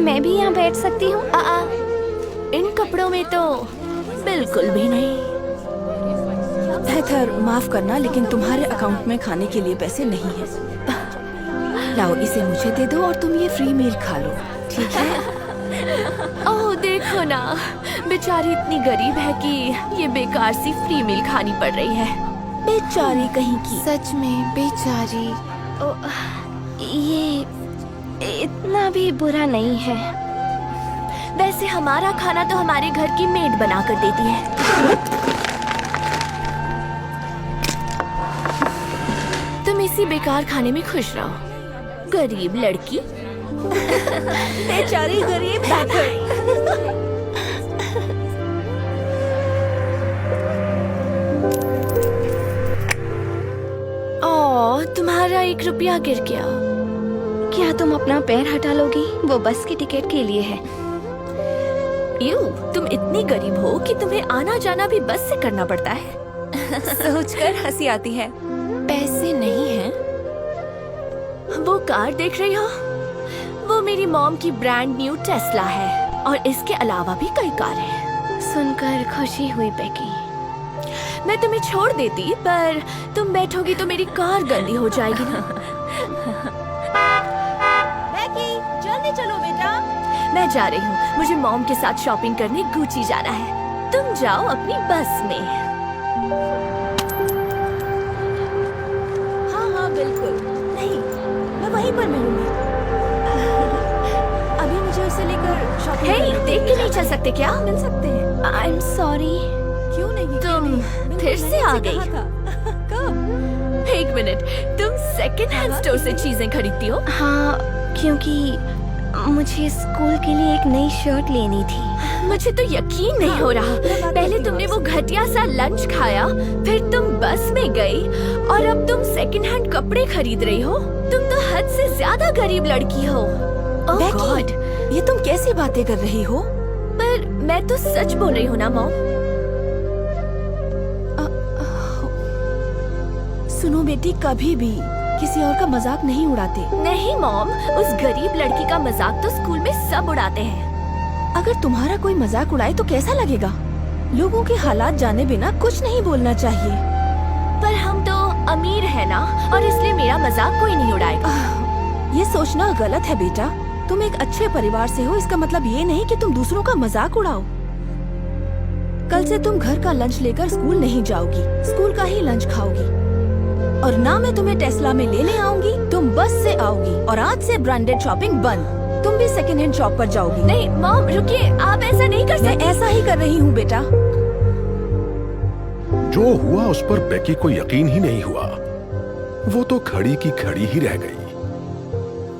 मैं भी यहाँ बैठ सकती हूँ? इन कपड़ों में तो बिल्कुल भी नहीं। हैदर, माफ करना लेकिन तुम्हारे अकाउंट में खाने के लिए पैसे नहीं है। लाओ इसे मुझे दे दो और तुम ये फ्री मील खा लो, ठीक है? ओह देखो ना, बेचारी इतनी गरीब है कि ये बेकार सी फ्री मील खानी पड़ रही है। बेचारी कहीं की। सच में बेचारी। ये इतना भी बुरा नहीं है। वैसे हमारा खाना तो हमारे घर की मेड बना कर देती है। तुम इसी बेकार खाने में खुश रहो, गरीब लड़की। बेचारी गरीब बैठर। ओह, तुम्हारा 1 रुपया गिर गया। क्या तुम अपना पैर हटा लोगी? वो बस की टिकट के लिए है। तुम इतनी गरीब हो कि तुम्हें आना जाना भी बस से करना पड़ता है। सोचकर हंसी आती है। पैसे नहीं हैं। वो कार देख रही हो? वो मेरी मॉम की ब्रांड न्यू टेस्ला है और इसके अलावा भी कई कार हैं। सुनकर खुशी हुई बेकी। मैं तुम्हें छोड़ देती, पर तुम बैठोगी तो मेरी कार गंदी हो जाएगी ना। बेकी, जल्दी चलो बेटा। मैं जा रही हूँ, मुझे मॉम के साथ शॉपिंग करने गुची जाना है। तुम जाओ अपनी बस में। हाँ बिल्कुल। नहीं, मैं वहीं पर मिलूंगी। अभी मुझे उसे लेकर शॉपिंग देख के नहीं चल सकते क्या? मिल सकते हैं। I am sorry. क्यों नहीं? तुम फिर से आ गई। कब? 1 मिनट, तुम सेकंड हैंड स्टोर से चीजें खरीदती हो? हाँ, क्योंकि मुझे स्कूल के लिए एक नई शर्ट लेनी थी। मुझे तो यकीन नहीं हो रहा। पहले तुमने वो घटिया सा लंच खाया, फिर तुम बस में गई और अब तुम सेकंड हैंड कपड़े खरीद रही हो। तुम तो हद से ज्यादा गरीब लड़की हो। ओह गॉड, ये तुम कैसी बातें कर रही हो? पर मैं तो सच बोल रही हूँ ना मॉम। सुनो बेटी, कभी भी किसी और का मजाक नहीं उड़ाते। नहीं मॉम, उस गरीब लड़की का मजाक तो स्कूल में सब उड़ाते हैं। अगर तुम्हारा कोई मजाक उड़ाए तो कैसा लगेगा? लोगों के हालात जाने बिना कुछ नहीं बोलना चाहिए। पर हम तो अमीर है ना, और इसलिए मेरा मजाक कोई नहीं उड़ाएगा। ये सोचना गलत है बेटा। तुम एक अच्छे परिवार से हो, इसका मतलब ये नहीं कि तुम दूसरों का मजाक उड़ाओ। कल से तुम घर का लंच लेकर स्कूल नहीं जाओगी, स्कूल का ही लंच खाओगी। और ना मैं तुम्हें टेस्ला में लेने आऊंगी, तुम बस से आओगी। और आज से ब्रांडेड शॉपिंग बंद। तुम भी सेकंड हैंड शॉप पर जाओगी। नहीं मॉम रुकिए, आप ऐसा नहीं कर मैं सकती। ऐसा ही कर रही हूँ बेटा। जो हुआ उस पर बेकी को यकीन ही नहीं हुआ। वो तो खड़ी की खड़ी ही रह गई।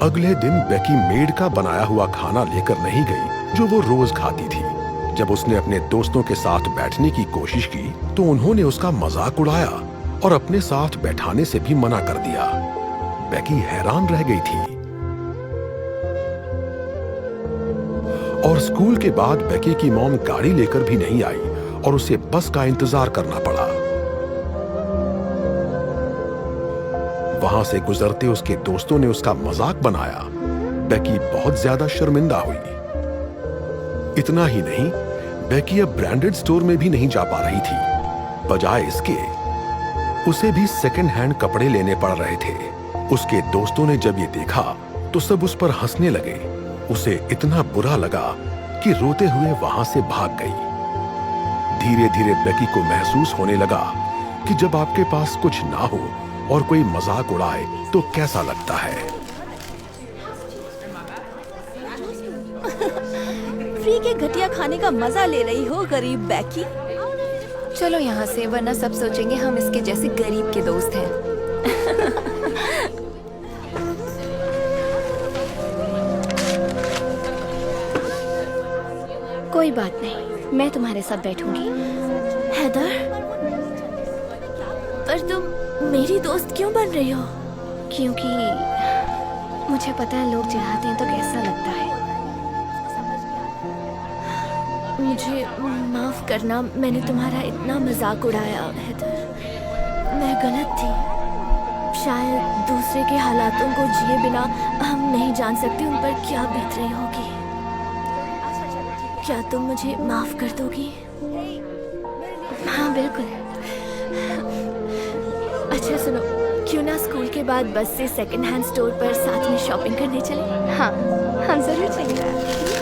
अगले दिन बेकी मेड का बनाया हुआ खाना लेकर नहीं गई जो वो रोज खाती थी। जब उसने अपने दोस्तों के साथ बैठने की कोशिश की तो उन्होंने उसका मजाक उड़ाया और अपने साथ बैठाने से भी मना कर दिया। बेकी हैरान रह गई थी। और स्कूल के बाद बेकी की मॉम गाड़ी लेकर भी नहीं आई और उसे बस का इंतजार करना पड़ा। वहां से गुजरते उसके दोस्तों ने उसका मजाक बनाया। बेकी बहुत ज्यादा शर्मिंदा हुई। इतना ही नहीं, बेकी अब ब्रांडेड स्टोर में भी नहीं जा पा रही थी। बजाय इसके उसे भी सेकंड हैंड कपड़े लेने पड़ रहे थे। उसके दोस्तों ने जब ये देखा तो सब उस पर हंसने लगे। उसे इतना बुरा लगा कि रोते हुए वहां से भाग गई। धीरे धीरे बेकी को महसूस होने लगा कि जब आपके पास कुछ ना हो और कोई मजाक उड़ाए तो कैसा लगता है। फ्री के घटिया खाने का मजा ले रही हो गरीब बेकी। चलो यहाँ से, वरना सब सोचेंगे हम इसके जैसे गरीब के दोस्त हैं। कोई बात नहीं, मैं तुम्हारे साथ बैठूंगी। हैदर, पर तुम मेरी दोस्त क्यों बन रही हो? क्योंकि मुझे पता है लोग चिढ़ाते हैं तो कैसा लगता है। मुझे माफ करना, मैंने तुम्हारा इतना मजाक उड़ाया हैदर। मैं गलत थी। शायद दूसरे के हालातों को जिए बिना हम नहीं जान सकते उन पर क्या बीत रही होगी। क्या तुम मुझे माफ कर दोगी? हाँ बिल्कुल। अच्छा सुनो, क्यों ना स्कूल के बाद बस से सेकंड हैंड स्टोर पर साथ में शॉपिंग करने चले? हाँ हम जरूर चलेंगे।